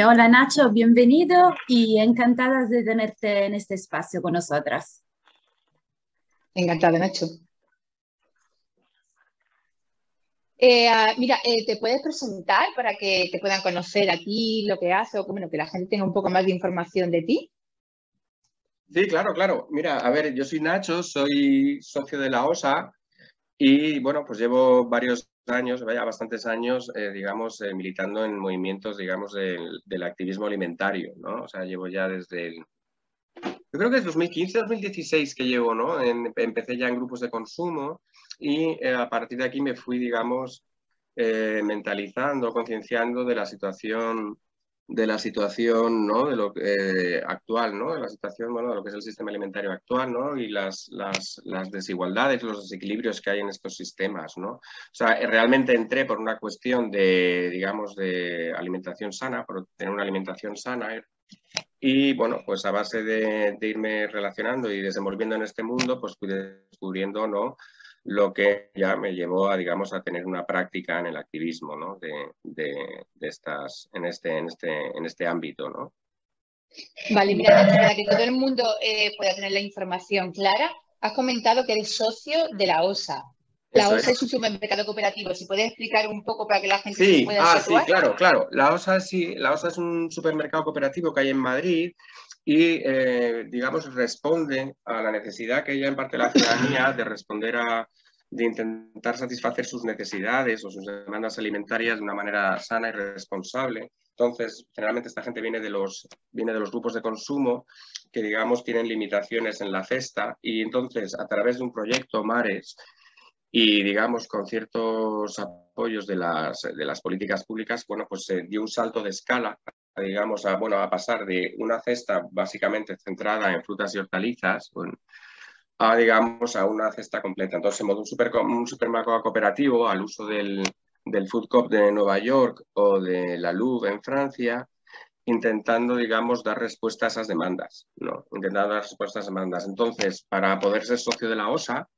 Hola Nacho, bienvenido y encantadas de tenerte en este espacio con nosotras. Encantada, Nacho. Mira, ¿te puedes presentar para que te puedan conocer a ti, lo que haces, o bueno, que la gente tenga un poco más de información de ti? Sí, claro, claro. Mira, a ver, yo soy Nacho, soy socio de la OSA y bueno, pues llevo varios años, vaya, bastantes años, digamos, militando en movimientos, digamos, del activismo alimentario, ¿no? O sea, llevo ya yo creo que es 2015, 2016 que llevo, ¿no? Empecé ya en grupos de consumo y a partir de aquí me fui, digamos, mentalizando, concienciando de la situación, ¿no? De lo actual, ¿no? De la situación, bueno, de lo que es el sistema alimentario actual, ¿no? Y las desigualdades, los desequilibrios que hay en estos sistemas, ¿no? O sea, realmente entré por una cuestión de, digamos, de alimentación sana, por tener una alimentación sana. Y bueno, pues a base de irme relacionando y desenvolviendo en este mundo, pues fui descubriendo, ¿no? Lo que ya me llevó a, digamos, a tener una práctica en el activismo, ¿no? En este ámbito, ¿no? Vale, mira, Nacho, para que todo el mundo pueda tener la información clara, has comentado que eres socio de la OSA. La Eso OSA es. es un supermercado cooperativo. ¿Si puedes explicar un poco para que la gente se Sí, pueda sí, situar? claro, claro. Sí, la OSA es un supermercado cooperativo que hay en Madrid y, digamos, responde a la necesidad que hay en parte de la ciudadanía de de intentar satisfacer sus necesidades o sus demandas alimentarias de una manera sana y responsable. Entonces, generalmente esta gente viene de los grupos de consumo que, digamos, tienen limitaciones en la cesta y entonces, a través de un proyecto Mares, y, digamos, con ciertos apoyos de las políticas públicas, bueno, pues se dio un salto de escala, digamos, a pasar de una cesta básicamente centrada en frutas y hortalizas, bueno, digamos, a una cesta completa. Entonces, en modo un supermercado cooperativo, al uso del Food Coop de Nueva York o de la Louvre en Francia, intentando, digamos, dar respuesta a esas demandas, ¿no? Intentando dar respuesta a esas demandas. Entonces, para poder ser socio de la OSA,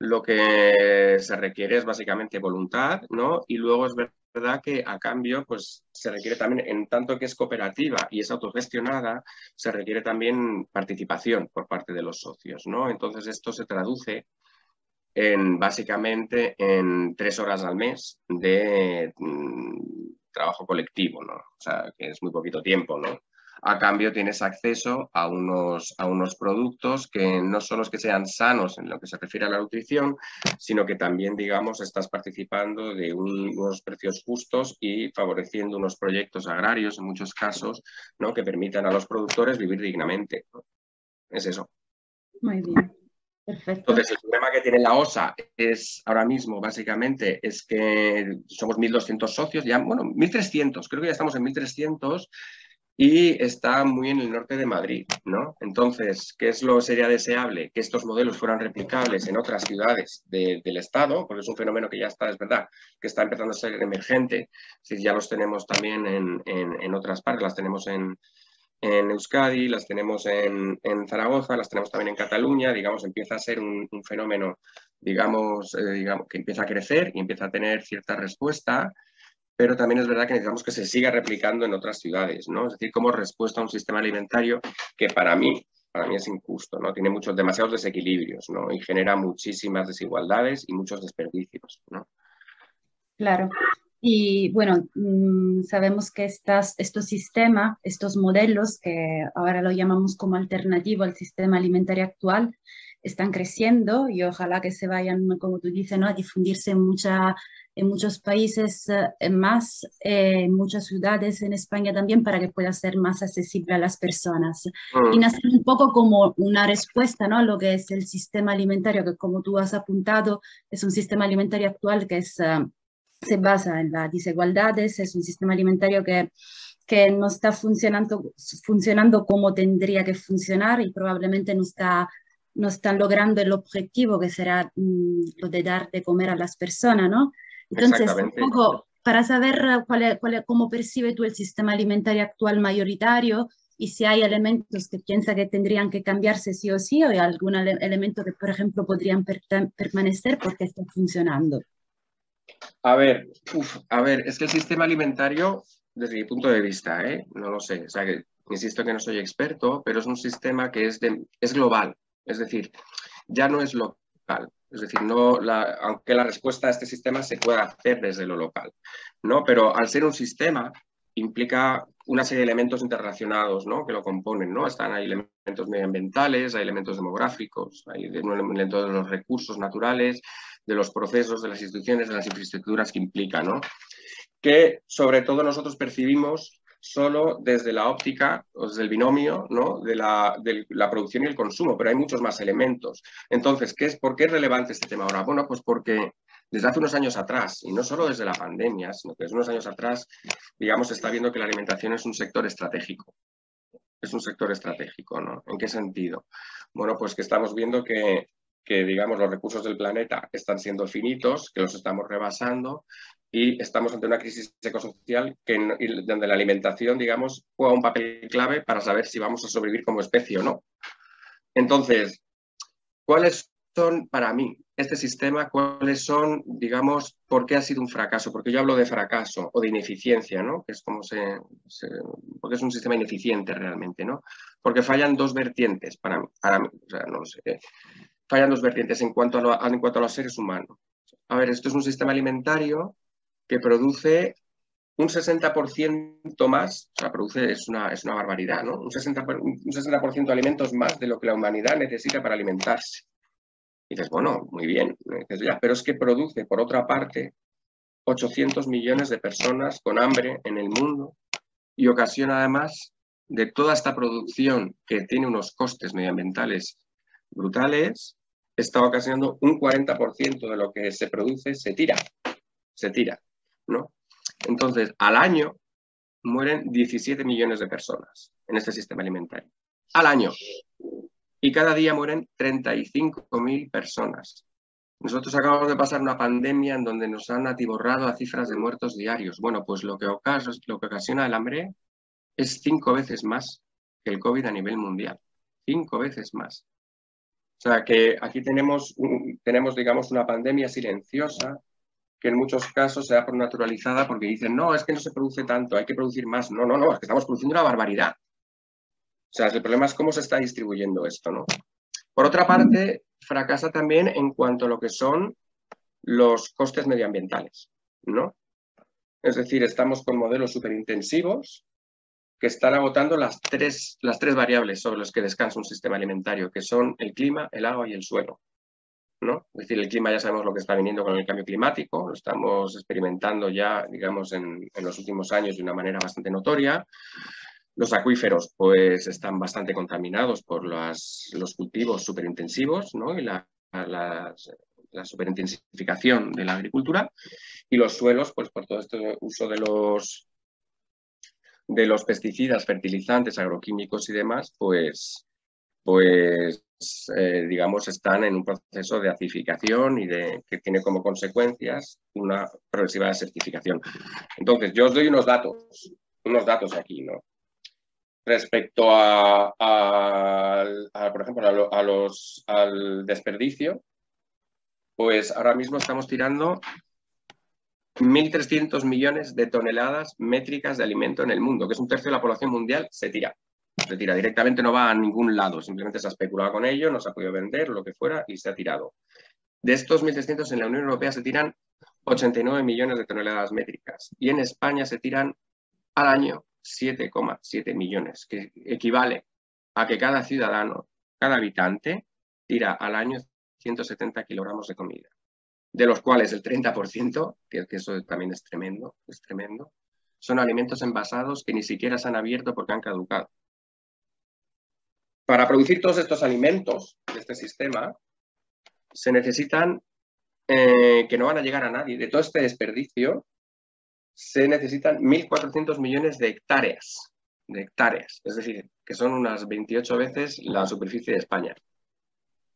lo que se requiere es básicamente voluntad, ¿no? Y luego es verdad que a cambio, pues se requiere también, en tanto que es cooperativa y es autogestionada, se requiere también participación por parte de los socios, ¿no? Entonces esto se traduce básicamente en 3 horas al mes de trabajo colectivo, ¿no? O sea, que es muy poquito tiempo, ¿no? A cambio tienes acceso a unos productos que no solo es que sean sanos en lo que se refiere a la nutrición, sino que también, digamos, estás participando de unos precios justos y favoreciendo unos proyectos agrarios, en muchos casos, ¿no? Que permitan a los productores vivir dignamente, ¿no? Es eso. Muy bien, perfecto. Entonces, el problema que tiene la OSA es ahora mismo, básicamente, es que somos 1.200 socios, ya, bueno, 1.300, creo que ya estamos en 1.300 y está muy en el norte de Madrid, ¿no? Entonces, ¿qué es lo sería deseable? Que estos modelos fueran replicables en otras ciudades del Estado, porque es un fenómeno que ya está, es verdad, que está empezando a ser emergente. Si ya los tenemos también en otras partes, las tenemos en Euskadi, las tenemos en Zaragoza, las tenemos también en Cataluña, digamos, empieza a ser un fenómeno, digamos, que empieza a crecer y empieza a tener cierta respuesta, pero también es verdad que necesitamos que se siga replicando en otras ciudades, ¿no? Es decir, como respuesta a un sistema alimentario que para mí es injusto, ¿no? Tiene demasiados desequilibrios, ¿no? Y genera muchísimas desigualdades y muchos desperdicios, ¿no? Claro. Y bueno, sabemos que estos sistemas, estos modelos, que ahora lo llamamos como alternativo al sistema alimentario actual, están creciendo y ojalá que se vayan, como tú dices, ¿no? A difundirse en muchos países más, en muchas ciudades en España también, para que pueda ser más accesible a las personas. Y Mm, nace un poco como una respuesta, ¿no? A lo que es el sistema alimentario, que como tú has apuntado, es un sistema alimentario actual que se basa en las desigualdades, es un sistema alimentario que no está funcionando como tendría que funcionar y probablemente no están logrando el objetivo que será lo de dar de comer a las personas, ¿no? Entonces, un exactamente. poco para saber cómo percibe tú el sistema alimentario actual mayoritario y si hay elementos que piensa que tendrían que cambiarse sí o sí, o hay algún elemento que, por ejemplo, podrían permanecer porque está funcionando. A ver, es que el sistema alimentario desde mi punto de vista, no lo sé, o sea, que, insisto que no soy experto, pero es un sistema que es global, es decir, ya no es local. Es decir, aunque la respuesta a este sistema se pueda hacer desde lo local, ¿no? Pero al ser un sistema implica una serie de elementos interrelacionados, ¿no? Que lo componen, ¿no? Hay elementos medioambientales, hay elementos demográficos, hay elementos de los recursos naturales, de los procesos, de las instituciones, de las infraestructuras que implica, ¿no? Que sobre todo nosotros percibimos solo desde la óptica, o desde el binomio, ¿no? de la producción y el consumo, pero hay muchos más elementos. Entonces, ¿por qué es relevante este tema ahora? Bueno, pues porque desde hace unos años atrás, y no solo desde la pandemia, sino que desde unos años atrás, digamos, se está viendo que la alimentación es un sector estratégico. Es un sector estratégico, ¿no? ¿En qué sentido? Bueno, pues que estamos viendo que digamos, los recursos del planeta están siendo finitos, que los estamos rebasando y estamos ante una crisis ecosocial donde la alimentación, digamos, juega un papel clave para saber si vamos a sobrevivir como especie o no. Entonces, ¿cuáles son, para mí, este sistema, cuáles son, digamos, por qué ha sido un fracaso? Porque yo hablo de fracaso o de ineficiencia, ¿no? Que es como porque es un sistema ineficiente realmente, ¿no? Porque fallan dos vertientes para mí, o sea, no lo sé. Fallan dos vertientes en cuanto a los seres humanos. A ver, esto es un sistema alimentario que produce un 60% más, o sea, es una barbaridad, ¿no? Un 60% de alimentos más de lo que la humanidad necesita para alimentarse. Y dices, bueno, muy bien, pero es que produce, por otra parte, 800 millones de personas con hambre en el mundo y ocasiona además de toda esta producción que tiene unos costes medioambientales brutales, está ocasionando un 40% de lo que se produce se tira, ¿no? Entonces, al año mueren 17 millones de personas en este sistema alimentario. Al año. Y cada día mueren 35.000 personas. Nosotros acabamos de pasar una pandemia en donde nos han atiborrado a cifras de muertos diarios. Bueno, pues lo que ocasiona el hambre es 5 veces más que el COVID a nivel mundial. 5 veces más. O sea que aquí tenemos, digamos, una pandemia silenciosa que en muchos casos se da por naturalizada porque dicen, no, es que no se produce tanto, hay que producir más. No, es que estamos produciendo una barbaridad. O sea, el problema es cómo se está distribuyendo esto, ¿no? Por otra parte, fracasa también en cuanto a lo que son los costes medioambientales, ¿no? Es decir, estamos con modelos superintensivos que están agotando las tres variables sobre las que descansa un sistema alimentario, que son el clima, el agua y el suelo, ¿no? Es decir, el clima ya sabemos lo que está viniendo con el cambio climático, lo estamos experimentando ya, digamos, en los últimos años de una manera bastante notoria. Los acuíferos, pues, están bastante contaminados por los cultivos superintensivos, ¿no? Y la superintensificación de la agricultura. Y los suelos, pues, por todo este uso de los pesticidas, fertilizantes, agroquímicos y demás, pues digamos, están en un proceso de acidificación y que tiene como consecuencias una progresiva desertificación. Entonces, yo os doy unos datos aquí, ¿no? Respecto por ejemplo, al desperdicio, pues ahora mismo estamos tirando 1.300 millones de toneladas métricas de alimento en el mundo, que es un tercio de la población mundial, se tira directamente, no va a ningún lado, simplemente se ha especulado con ello, no se ha podido vender, lo que fuera, y se ha tirado. De estos 1.300 en la Unión Europea se tiran 89 millones de toneladas métricas y en España se tiran al año 7,7 millones, que equivale a que cada ciudadano, cada habitante, tira al año 170 kilogramos de comida, de los cuales el 30%, que eso también es tremendo, son alimentos envasados que ni siquiera se han abierto porque han caducado. Para producir todos estos alimentos de este sistema, se necesitan, que no van a llegar a nadie, de todo este desperdicio, se necesitan 1.400 millones de hectáreas, es decir, que son unas 28 veces la superficie de España.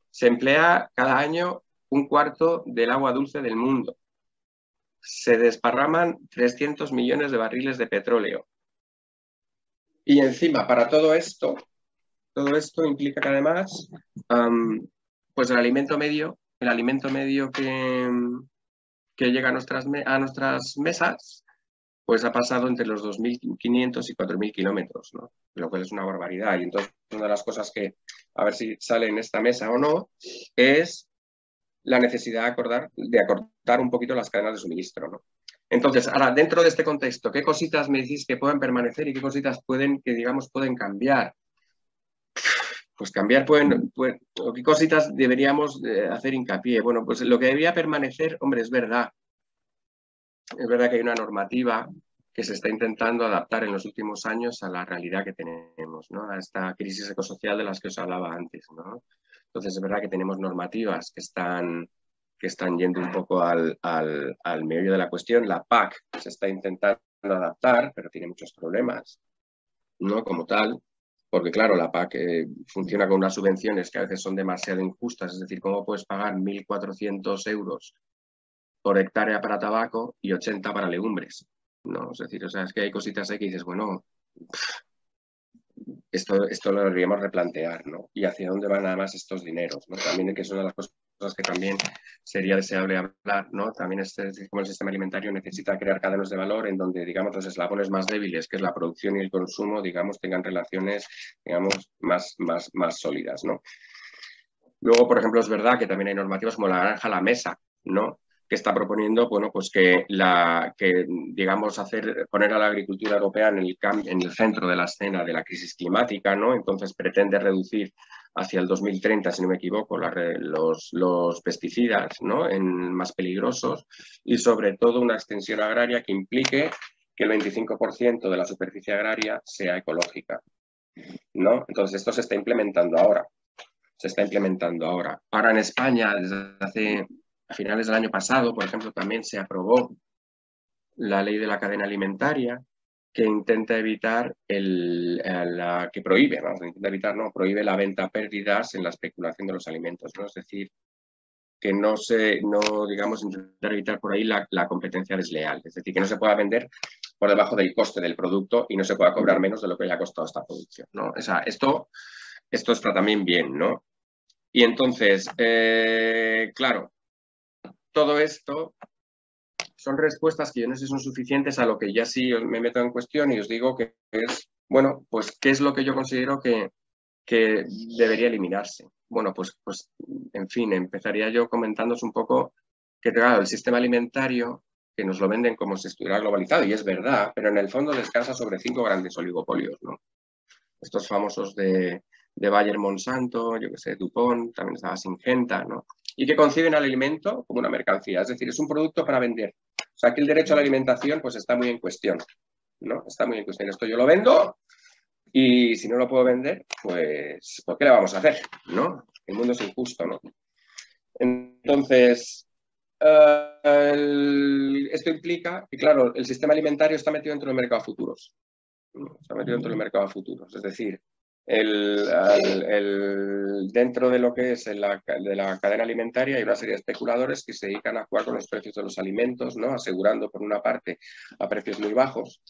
Se emplea cada año un cuarto del agua dulce del mundo. Se desparraman 300 millones de barriles de petróleo. Y encima, para todo esto implica que además, pues el alimento medio que llega a nuestras mesas pues ha pasado entre los 2.500 y 4.000 kilómetros, ¿no? Lo cual es una barbaridad. Y entonces una de las cosas que, a ver si sale en esta mesa o no, es la necesidad de acortar un poquito las cadenas de suministro, ¿no? Entonces, ahora, dentro de este contexto, ¿qué cositas me decís que puedan permanecer y qué cositas pueden cambiar? Pues cambiar o qué cositas deberíamos hacer hincapié. Bueno, pues lo que debería permanecer, hombre, es verdad que hay una normativa que se está intentando adaptar en los últimos años a la realidad que tenemos, ¿no? A esta crisis ecosocial de las que os hablaba antes, ¿no? Entonces, es verdad que tenemos normativas que están yendo un poco al meollo de la cuestión. La PAC se está intentando adaptar, pero tiene muchos problemas, ¿no? Como tal, porque claro, la PAC funciona con unas subvenciones que a veces son demasiado injustas, es decir, ¿cómo puedes pagar 1.400 euros por hectárea para tabaco y 80 para legumbres? No, es decir, o sea, es que hay cositas ahí que dices, bueno, esto lo deberíamos replantear, ¿no? Y hacia dónde van además estos dineros, ¿no? También, que es una de las cosas que también sería deseable hablar, ¿no? También como el sistema alimentario necesita crear cadenas de valor en donde, digamos, los eslabones más débiles, que es la producción y el consumo, digamos, tengan relaciones, digamos, más sólidas, ¿no? Luego, por ejemplo, es verdad que también hay normativas como la granja a la mesa, ¿no? Que está proponiendo, bueno, pues digamos, poner a la agricultura europea en el centro de la escena de la crisis climática, ¿no? Entonces pretende reducir hacia el 2030, si no me equivoco, los pesticidas, ¿no? En más peligrosos, y sobre todo una extensión agraria que implique que el 25% de la superficie agraria sea ecológica, ¿no? Entonces esto se está implementando ahora. Ahora en España, desde a finales del año pasado, por ejemplo, también se aprobó la ley de la cadena alimentaria que intenta evitar prohíbe la venta a pérdidas en la especulación de los alimentos, ¿no? Es decir, que digamos, intentar evitar por ahí la competencia desleal. Es decir, que no se pueda vender por debajo del coste del producto y no se pueda cobrar menos de lo que haya costado esta producción, ¿no? O sea, esto está también bien, ¿no? Y entonces, claro, todo esto son respuestas que yo no sé si son suficientes a lo que ya sí me meto en cuestión y os digo que es, bueno, pues, ¿qué es lo que yo considero que debería eliminarse? Bueno, pues, en fin, empezaría yo comentándoos un poco que, claro, el sistema alimentario, que nos lo venden como si estuviera globalizado, y es verdad, pero en el fondo descansa sobre 5 grandes oligopolios, ¿no? Estos famosos de Bayer Monsanto, yo que sé, DuPont, también estaba Syngenta, ¿no? Y que conciben al alimento como una mercancía, es decir, es un producto para vender. O sea, que el derecho a la alimentación pues está muy en cuestión, ¿no? Está muy en cuestión. Esto yo lo vendo y si no lo puedo vender, pues ¿por qué le vamos a hacer? ¿No? El mundo es injusto, ¿no? Entonces, esto implica que, claro, el sistema alimentario está metido dentro del mercado de futuros. Está metido dentro del mercado de futuros. Es decir, dentro de lo que es de la cadena alimentaria hay una serie de especuladores que se dedican a jugar con los precios de los alimentos, ¿no? Asegurando, por una parte, a precios muy bajos,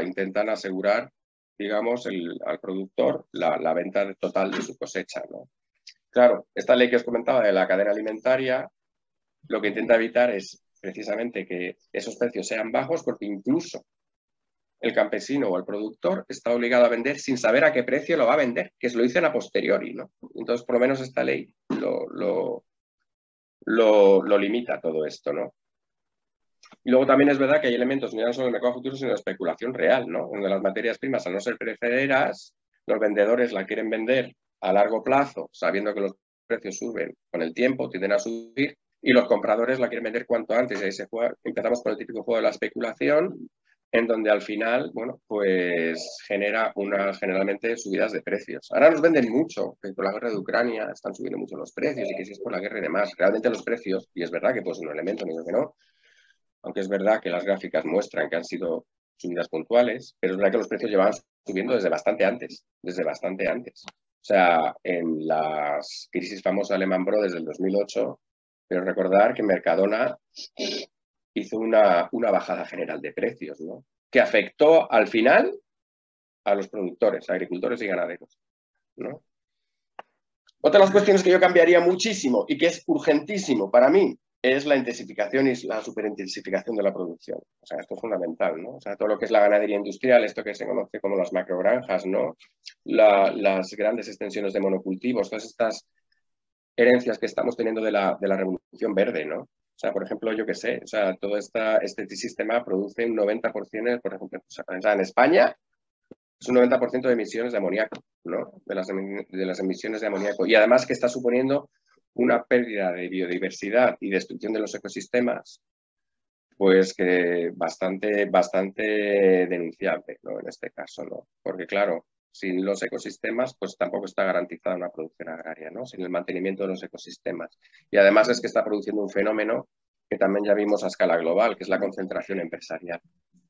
intentan asegurar, digamos, al productor la venta total de su cosecha, ¿no? Claro, esta ley que os comentaba de la cadena alimentaria, lo que intenta evitar es precisamente que esos precios sean bajos, porque incluso el campesino o el productor está obligado a vender sin saber a qué precio lo va a vender, que se lo dicen a posteriori, ¿no? Entonces, por lo menos esta ley lo limita todo esto, ¿no? Y luego también es verdad que hay elementos no solo en el mercado futuro, sino de especulación real, ¿no? Donde las materias primas, al no ser perecederas, los vendedores la quieren vender a largo plazo, sabiendo que los precios suben con el tiempo, tienden a subir, y los compradores la quieren vender cuanto antes. Y ahí empezamos con el típico juego de la especulación, en donde al final, bueno, pues genera generalmente subidas de precios. Ahora nos venden mucho, que por la guerra de Ucrania están subiendo mucho los precios y que si es por la guerra y demás. Realmente los precios, y es verdad que pues un elemento, ni que no, aunque es verdad que las gráficas muestran que han sido subidas puntuales, pero es verdad que los precios llevaban subiendo desde bastante antes. O sea, en las crisis famosas de Lehman Brothers del 2008, pero recordar que Mercadona hizo una bajada general de precios, ¿no? Que afectó al final a los productores, agricultores y ganaderos, ¿no? Otra de las cuestiones que yo cambiaría muchísimo y que es urgentísimo para mí es la intensificación y la superintensificación de la producción. O sea, esto es fundamental, ¿no? O sea, todo lo que es la ganadería industrial, esto que se conoce como las macrogranjas, ¿no? Las grandes extensiones de monocultivos, todas estas herencias que estamos teniendo de la revolución verde, ¿no? O sea, por ejemplo, yo qué sé, o sea, todo este sistema produce un 90%, por ejemplo, o sea, en España es un 90% de emisiones de amoníaco, ¿no? De las emisiones de amoníaco. Y además que está suponiendo una pérdida de biodiversidad y destrucción de los ecosistemas, pues que bastante denunciable, ¿no? En este caso, ¿no? Porque claro, sin los ecosistemas, pues tampoco está garantizada una producción agraria, ¿no? Sin el mantenimiento de los ecosistemas. Y además es que está produciendo un fenómeno que también ya vimos a escala global, que es la concentración empresarial,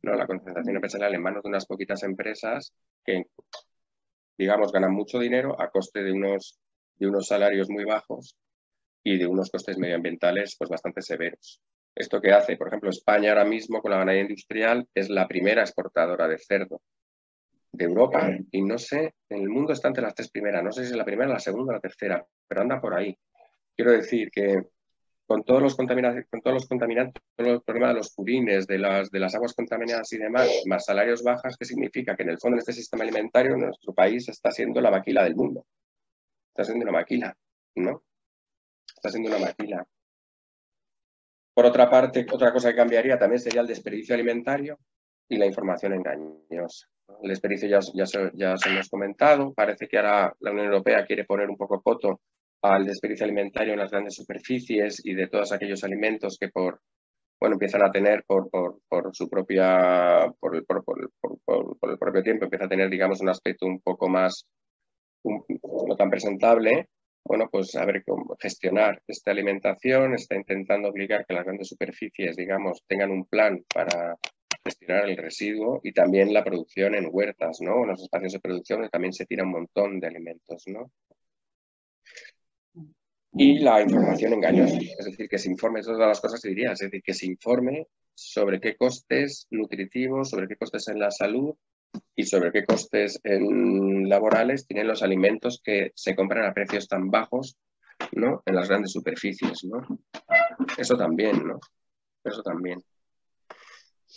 ¿no? La concentración empresarial en manos de unas poquitas empresas que, digamos, ganan mucho dinero a coste de unos salarios muy bajos y de unos costes medioambientales pues bastante severos. Esto que hace, por ejemplo, España ahora mismo con la ganadería industrial es la primera exportadora de cerdo de Europa y no sé, en el mundo está entre las 3 primeras, no sé si es la primera, la segunda o la tercera, pero anda por ahí. Quiero decir que con todos los contaminantes, todo el problema de los purines, de las aguas contaminadas y demás, más salarios bajos, ¿qué significa? Que en el fondo en este sistema alimentario nuestro país está siendo la maquila del mundo. Está siendo una maquila, ¿no? Está siendo una maquila. Por otra parte, otra cosa que cambiaría también sería el desperdicio alimentario y la información engañosa. El desperdicio ya se hemos comentado. Parece que ahora la Unión Europea quiere poner un poco coto al desperdicio alimentario en las grandes superficies y de todos aquellos alimentos que empiezan a tener por su propia, por el propio tiempo, empieza a tener, digamos, un aspecto un poco más, no tan presentable. Bueno, pues a ver cómo gestionar esta alimentación, está intentando obligar que las grandes superficies, digamos, tengan un plan para gestionar el residuo y también la producción en huertas, ¿no? En los espacios de producción donde también se tira un montón de alimentos, ¿no? Y la información engañosa, es decir, que se informe, todas las cosas que diría, es decir, que se informe sobre qué costes nutritivos, sobre qué costes en la salud y sobre qué costes laborales tienen los alimentos que se compran a precios tan bajos, ¿no? En las grandes superficies, ¿no? Eso también, ¿no? Eso también.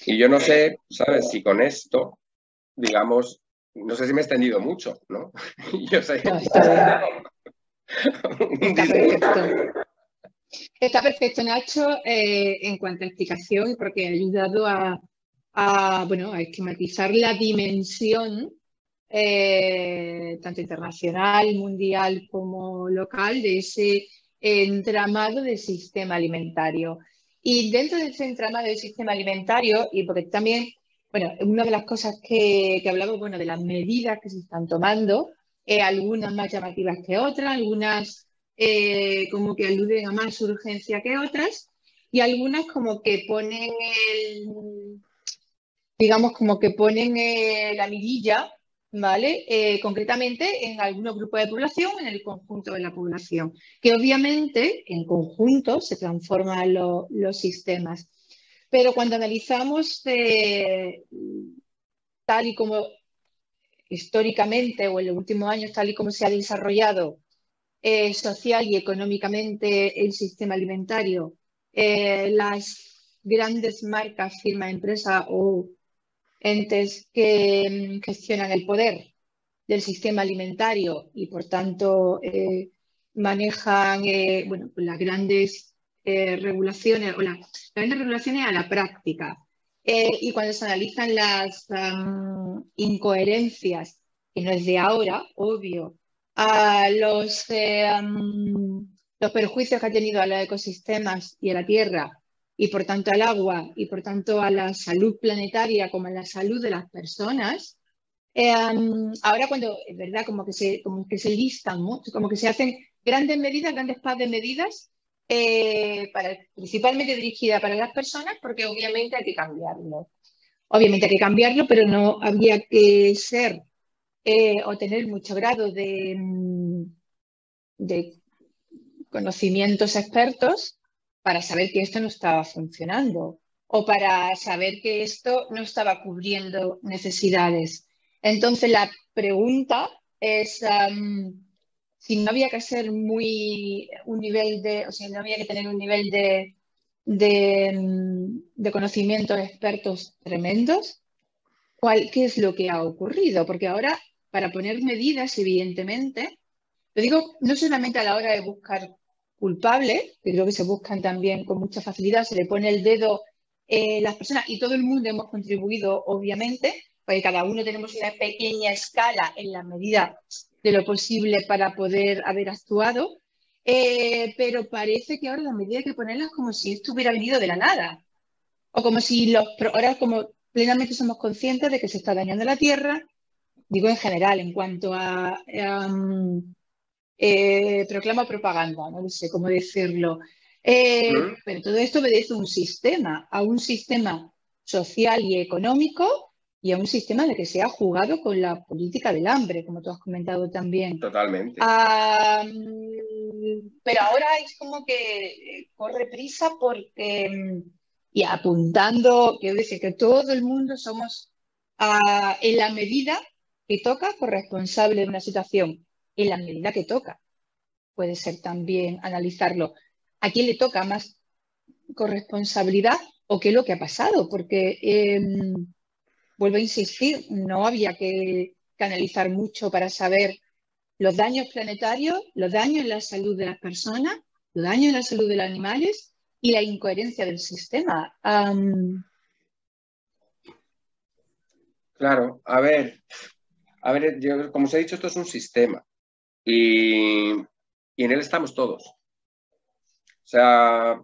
Y yo no sé, ¿sabes? Si con esto, digamos, no sé si me he extendido mucho, ¿no? Yo sé. No, está perfecto. Está perfecto, Nacho, en cuanto a explicación, porque ha ayudado a esquematizar la dimensión tanto internacional, mundial como local de ese entramado del sistema alimentario. Y dentro de ese entramado del sistema alimentario, y porque también, bueno, una de las cosas que hablamos, bueno, de las medidas que se están tomando, algunas más llamativas que otras, algunas como que aluden a más urgencia que otras, y algunas como que ponen digamos, como que ponen la mirilla, ¿vale? Concretamente en algunos grupos de población, en el conjunto de la población, que obviamente en conjunto se transforman los sistemas. Pero cuando analizamos tal y como históricamente o en los últimos años, tal y como se ha desarrollado social y económicamente el sistema alimentario, las grandes marcas, firmas, empresas o entes que gestionan el poder del sistema alimentario y por tanto manejan las grandes regulaciones o las grandes regulaciones a la práctica. Y cuando se analizan las incoherencias, que no es de ahora, obvio, a los perjuicios que ha tenido a los ecosistemas y a la tierra, y por tanto al agua, y por tanto a la salud planetaria como a la salud de las personas, ahora cuando, es verdad, como que se listan, ¿no? Como que se hacen grandes medidas, grandes packs de medidas, principalmente dirigidas para las personas, porque obviamente hay que cambiarlo. Obviamente hay que cambiarlo, pero no había que ser o tener mucho grado de conocimientos expertos para saber que esto no estaba funcionando o para saber que esto no estaba cubriendo necesidades. Entonces la pregunta es si no había que ser no había que tener un nivel de de conocimientos expertos tremendos. ¿Qué es lo que ha ocurrido? Porque ahora, para poner medidas, evidentemente, lo digo no solamente a la hora de buscar culpables, que creo que se buscan también con mucha facilidad, se le pone el dedo las personas y todo el mundo hemos contribuido, obviamente, porque cada uno tenemos una pequeña escala en la medida de lo posible para poder haber actuado, pero parece que ahora las medidas hay que ponerlas como si esto hubiera venido de la nada, o como si ahora como plenamente somos conscientes de que se está dañando la tierra, digo en general, en cuanto a proclama propaganda, no sé cómo decirlo. Pero todo esto obedece a un sistema social y económico y a un sistema en el que se ha jugado con la política del hambre, como tú has comentado también. Totalmente. Pero ahora es como que corre prisa porque, y apuntando, quiero decir que todo el mundo somos, en la medida que toca, corresponsable de una situación, en la medida que toca. Puede ser también analizarlo. ¿A quién le toca más corresponsabilidad o qué es lo que ha pasado? Porque, vuelvo a insistir, no había que analizar mucho para saber los daños planetarios, los daños en la salud de las personas, los daños en la salud de los animales y la incoherencia del sistema. Claro, a ver, yo, como os he dicho, esto es un sistema y en él estamos todos. O sea,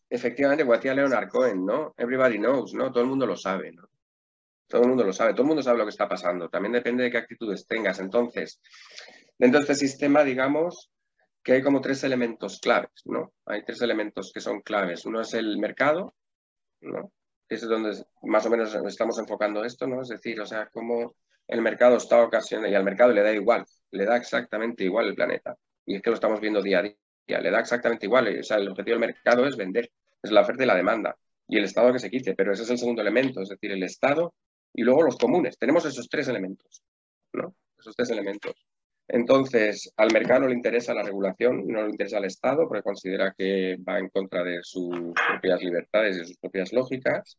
efectivamente, como decía Leonard Cohen, ¿no? Everybody knows, ¿no? Todo el mundo lo sabe, ¿no? Todo el mundo lo sabe, todo el mundo sabe lo que está pasando. También depende de qué actitudes tengas. Entonces, dentro de este sistema, digamos que hay como tres elementos claves, ¿no? Hay tres elementos que son claves. Uno es el mercado, ¿no? Que es donde más o menos estamos enfocando esto, ¿no? Es decir, o sea, cómo el mercado está ocasionando, y al mercado le da igual, le da exactamente igual el planeta. Y es que lo estamos viendo día a día, le da exactamente igual. O sea, el objetivo del mercado es vender, es la oferta y la demanda. Y el Estado que se quite, pero ese es el segundo elemento, es decir, el Estado y luego los comunes. Tenemos esos tres elementos, ¿no? Esos tres elementos. Entonces, al mercado no le interesa la regulación, no le interesa al Estado, porque considera que va en contra de sus propias libertades y de sus propias lógicas,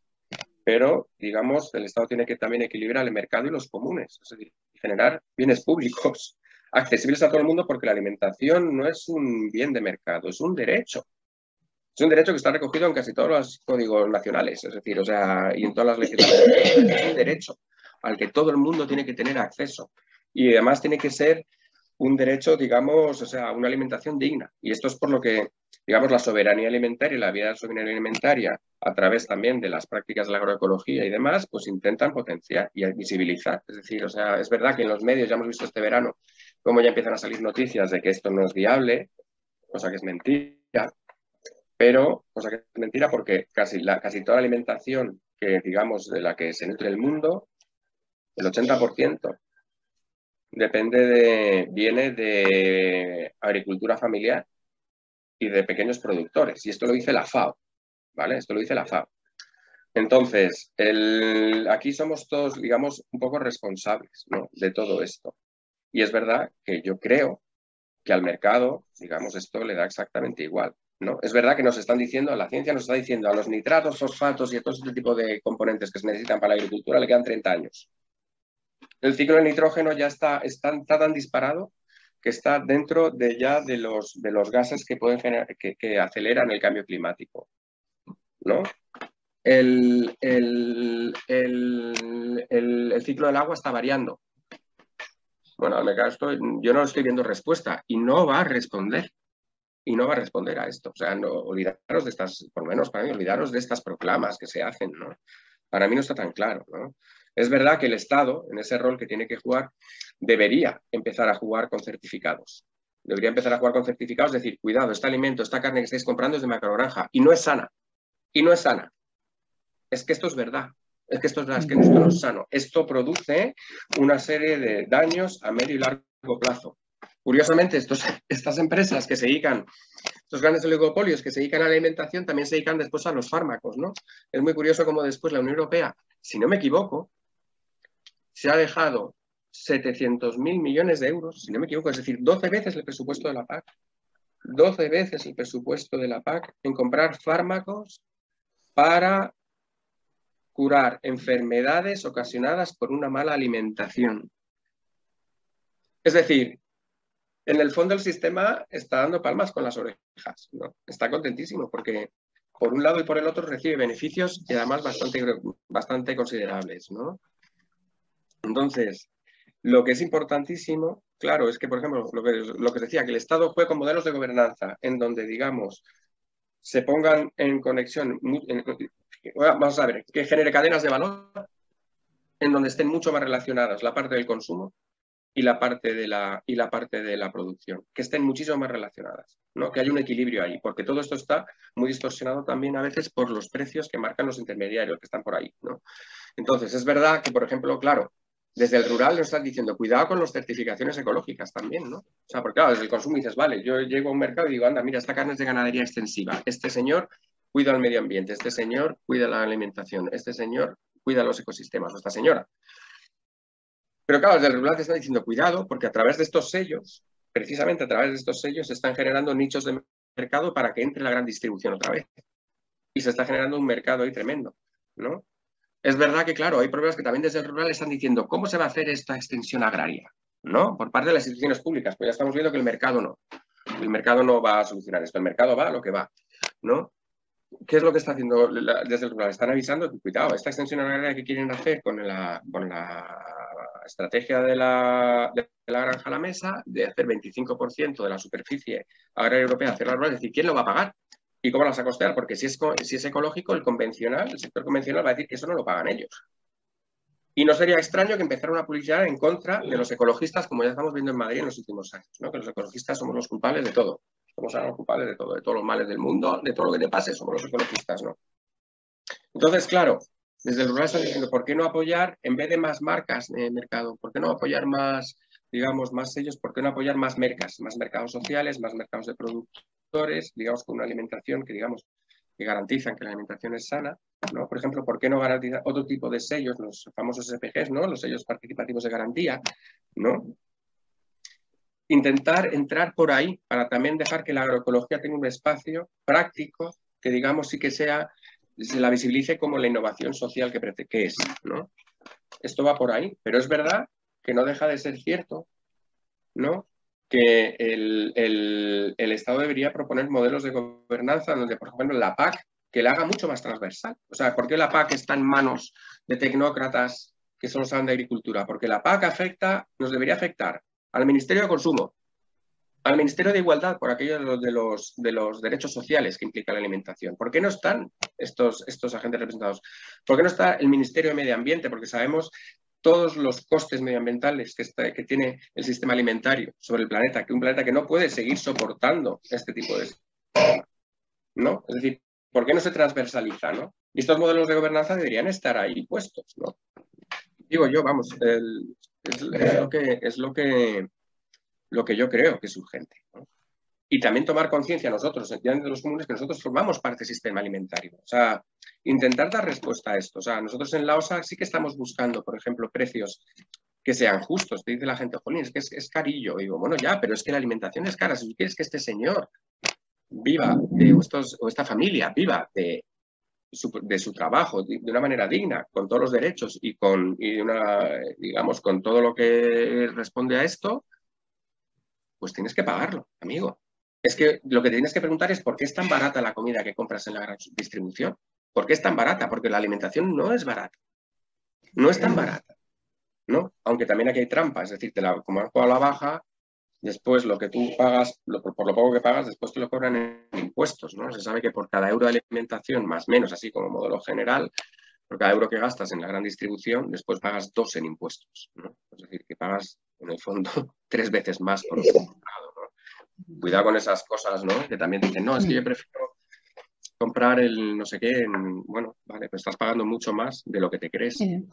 pero, digamos, el Estado tiene que también equilibrar el mercado y los comunes, es decir, generar bienes públicos accesibles a todo el mundo, porque la alimentación no es un bien de mercado, es un derecho. Es un derecho que está recogido en casi todos los códigos nacionales, es decir, o sea, y en todas las legislaciones. Es un derecho al que todo el mundo tiene que tener acceso. Y además tiene que ser un derecho, digamos, o sea, una alimentación digna. Y esto es por lo que, digamos, la soberanía alimentaria y la vida de la soberanía alimentaria, a través también de las prácticas de la agroecología y demás, pues intentan potenciar y visibilizar. Es decir, o sea, es verdad que en los medios ya hemos visto este verano cómo ya empiezan a salir noticias de que esto no es viable, cosa que es mentira, pero, cosa que es mentira porque casi toda la alimentación que, digamos, de la que se nutre el mundo, el 80%, viene de agricultura familiar y de pequeños productores. Y esto lo dice la FAO, ¿vale? Esto lo dice la FAO. Entonces, aquí somos todos, digamos, un poco responsables, ¿no?, de todo esto. Y es verdad que yo creo que al mercado, digamos, esto le da exactamente igual, ¿no? Es verdad que nos están diciendo, la ciencia nos está diciendo, a los nitratos, fosfatos y a todo este tipo de componentes que se necesitan para la agricultura le quedan 30 años. El ciclo del nitrógeno ya está tan disparado que está dentro de los gases que pueden generar, que aceleran el cambio climático, ¿no? El ciclo del agua está variando. Bueno, al mercado yo no estoy viendo respuesta y no va a responder. Y no va a responder a esto. O sea, no, olvidaros de estas, por lo menos para mí, olvidaros de estas proclamas que se hacen, ¿no? Para mí no está tan claro, ¿no? Es verdad que el Estado, en ese rol que tiene que jugar, debería empezar a jugar con certificados. Debería empezar a jugar con certificados, decir, cuidado, este alimento, esta carne que estáis comprando es de macrogranja y no es sana. Y no es sana. Es que esto es verdad. Es que esto es verdad, es que esto no es sano. Esto produce una serie de daños a medio y largo plazo. Curiosamente, estas empresas que se dedican, estos grandes oligopolios que se dedican a la alimentación, también se dedican después a los fármacos, ¿no? Es muy curioso cómo después la Unión Europea, si no me equivoco, se ha dejado 700.000 millones de euros, si no me equivoco, es decir, 12 veces el presupuesto de la PAC, 12 veces el presupuesto de la PAC en comprar fármacos para curar enfermedades ocasionadas por una mala alimentación. Es decir, en el fondo el sistema está dando palmas con las orejas, ¿no? Está contentísimo porque por un lado y por el otro recibe beneficios y además bastante considerables, ¿no? Entonces, lo que es importantísimo, claro, es que, por ejemplo, lo que decía, que el Estado juegue con modelos de gobernanza en donde, digamos, se pongan en conexión, vamos a ver, que genere cadenas de valor en donde estén mucho más relacionadas la parte del consumo y la parte de la producción, que estén muchísimo más relacionadas, ¿no? Que haya un equilibrio ahí, porque todo esto está muy distorsionado también a veces por los precios que marcan los intermediarios que están por ahí, ¿no? Entonces, es verdad que, por ejemplo, claro, desde el rural nos están diciendo, cuidado con las certificaciones ecológicas también, ¿no? O sea, porque claro, desde el consumo dices, vale, yo llego a un mercado y digo, anda, mira, esta carne es de ganadería extensiva, este señor cuida el medio ambiente, este señor cuida la alimentación, este señor cuida los ecosistemas, o esta señora. Pero claro, desde el rural te están diciendo, cuidado, porque a través de estos sellos, precisamente a través de estos sellos, se están generando nichos de mercado para que entre la gran distribución otra vez. Y se está generando un mercado ahí tremendo, ¿no? Es verdad que, claro, hay problemas que también desde el rural están diciendo cómo se va a hacer esta extensión agraria, ¿no? Por parte de las instituciones públicas, pues ya estamos viendo que el mercado no va a solucionar esto, el mercado va a lo que va, ¿no? ¿Qué es lo que está haciendo desde el rural? Están avisando que, cuidado, esta extensión agraria que quieren hacer con la estrategia de la granja a la mesa, de hacer 25% de la superficie agraria europea hacerla rural, es decir, ¿quién lo va a pagar? ¿Y cómo lo vas a costear? Porque si es ecológico, el sector convencional va a decir que eso no lo pagan ellos. Y no sería extraño que empezara una publicidad en contra de los ecologistas, como ya estamos viendo en Madrid en los últimos años, ¿no? Que los ecologistas somos los culpables de todo. Somos los culpables de todo, de todos los males del mundo, de todo lo que te pase, somos los ecologistas, ¿no? Entonces, claro, desde el rural están diciendo, ¿por qué no apoyar, en vez de más marcas en el mercado, por qué no apoyar más, digamos, más sellos, por qué no apoyar más mercados sociales, más mercados de productores, digamos, con una alimentación que, digamos, que garantizan que la alimentación es sana, ¿no? Por ejemplo, ¿por qué no garantizar otro tipo de sellos, los famosos SPGs, ¿no? Los sellos participativos de garantía, ¿no? Intentar entrar por ahí para también dejar que la agroecología tenga un espacio práctico que, digamos, sí que se la visibilice como la innovación social que es, ¿no? Esto va por ahí, pero es verdad que no deja de ser cierto, ¿no? Que el Estado debería proponer modelos de gobernanza donde, por ejemplo, la PAC, que la haga mucho más transversal. O sea, ¿por qué la PAC está en manos de tecnócratas que solo saben de agricultura? Porque la PAC nos debería afectar al Ministerio de Consumo, al Ministerio de Igualdad, por aquello de los derechos sociales que implica la alimentación. ¿Por qué no están estos agentes representados? ¿Por qué no está el Ministerio de Medio Ambiente? Porque sabemos todos los costes medioambientales que tiene el sistema alimentario sobre el planeta, que un planeta que no puede seguir soportando este tipo de sistema, ¿no? Es decir, ¿por qué no se transversaliza, no? Y estos modelos de gobernanza deberían estar ahí puestos, ¿no? Digo yo, vamos, es lo que yo creo que es urgente, ¿no? Y también tomar conciencia nosotros, entidades de los comunes, que nosotros formamos parte del sistema alimentario. O sea, intentar dar respuesta a esto. O sea, nosotros en la OSA sí que estamos buscando, por ejemplo, precios que sean justos. Te dice la gente, jolín, es que es carillo. Y digo, bueno, ya, pero es que la alimentación es cara. Si tú quieres que este señor viva, o esta familia viva de su trabajo de una manera digna, con todos los derechos y digamos, con todo lo que responde a esto, pues tienes que pagarlo, amigo. Es que lo que te tienes que preguntar es por qué es tan barata la comida que compras en la gran distribución. ¿Por qué es tan barata? Porque la alimentación no es barata. No es tan barata, ¿no? Aunque también aquí hay trampa, es decir, como has pagado a la baja, después lo que tú pagas, por lo poco que pagas, después te lo cobran en impuestos, ¿no? Se sabe que por cada euro de alimentación, más o menos, así como modelo general, por cada euro que gastas en la gran distribución, después pagas 2 en impuestos, ¿no? Es decir, que pagas, en el fondo, 3 veces más por lo que has comprado, ¿no? Cuidado con esas cosas, ¿no? Que también dicen, no, es que yo prefiero comprar el no sé qué, bueno, vale, pues estás pagando mucho más de lo que te crees. Sí.